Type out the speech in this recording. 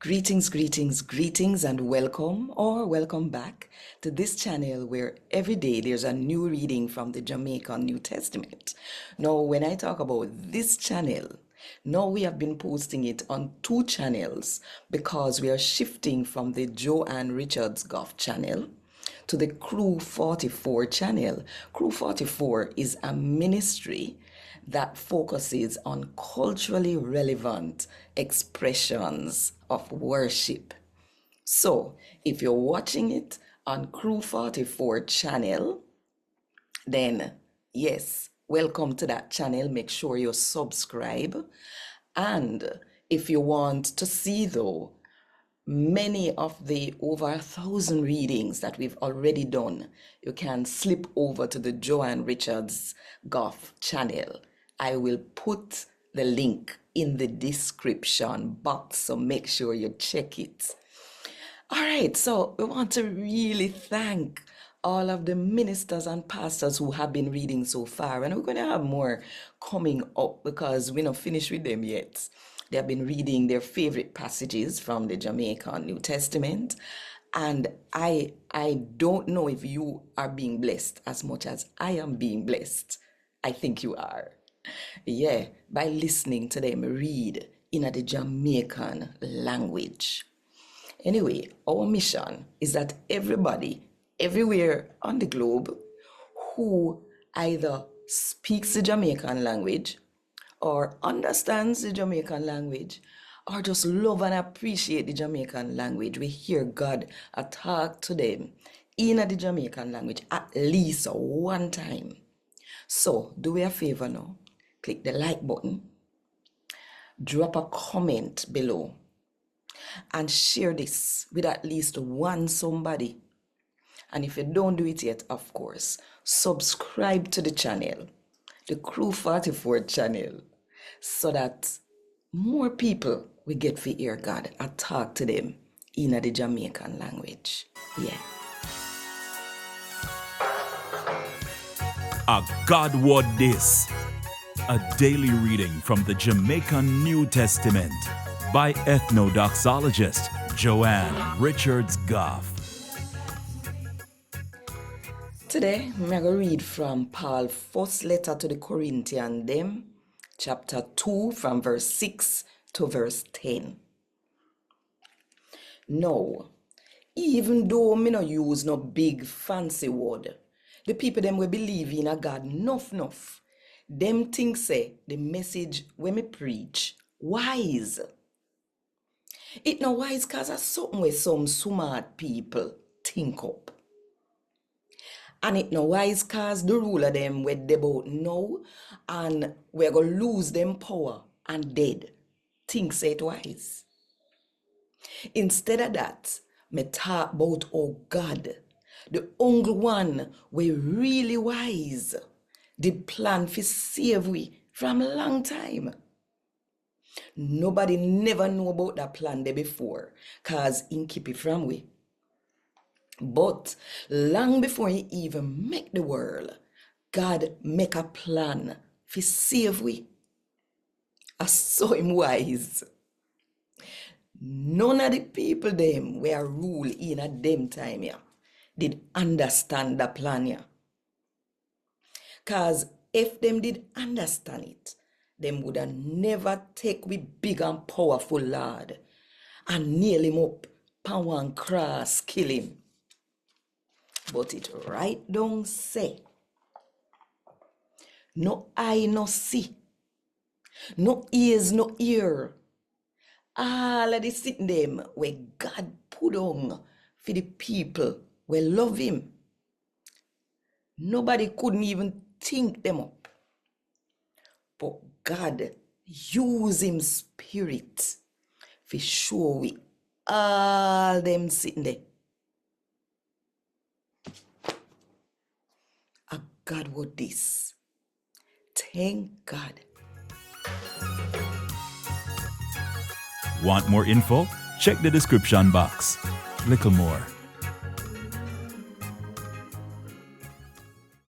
Greetings, and welcome or welcome back to this channel where every day there's a new reading from the Jamaican New Testament. Now, when I talk about this channel, now we have been posting it on two channels because we are shifting from the Richards Goffe channel to the Crew 44 channel. Crew 44 is a ministry that focuses on culturally relevant expressions of worship. So, if you're watching it on Crew 44 channel, then yes, welcome to that channel. Make sure you subscribe. And if you want to see, though, many of the over 1,000 readings that we've already done, you can slip over to the Richards Goffe channel. I will put the link in the description box, so make sure you check it. All right, so we want to really thank all of the ministers and pastors who have been reading so far, and we're going to have more coming up because we're not finished with them yet. They have been reading their favorite passages from the Jamaican New Testament, and I don't know if you are being blessed as much as I am being blessed. I think you are. Yeah, by listening to them read in the Jamaican language. Anyway, our mission is that everybody, everywhere on the globe, who either speaks the Jamaican language or understands the Jamaican language or just love and appreciate the Jamaican language, we hear God talk to them in the Jamaican language at least one time. So, do me a favor now. Click the like button, drop a comment below, and share this with at least one somebody. And if you don't do it yet, of course, subscribe to the channel, the Crew 44 channel, so that more people will get to hear God and talk to them in the Jamaican language. Yeah. A God Word This, a daily reading from the Jamaican New Testament by Ethnodoxologist Richards Goffe. Today, I'm going to read from Paul's first letter to the Corinthians, them, chapter 2, from verse 6 to verse 10. Now, even though me no use no big fancy word, the people them will believe in a God enough. Them think say the message when me preach wise. It no wise cause of something where some smart people think up. And it no wise cause the ruler them where they both know and we're gonna lose them power and dead. Think say it wise. Instead of that, me talk about God, the only one we really wise, the plan for save we from a long time. Nobody never know about that plan there before, cause he keep it from we. But long before he even make the world, God make a plan for save we. I saw him wise. None of the people them were rule in at them time here did understand the plan here. Cause if them did understand it, them would have never take with big and powerful Lord and nail him up, power and cross, kill him. But it right down say, no eye no see, no ears no hear. All of the sitting them where God put on for the people who love him. Nobody couldn't even think them up. But God use him spirit for show we all them sitting there. A God Word This. Thank God. Want more info? Check the description box. Little more.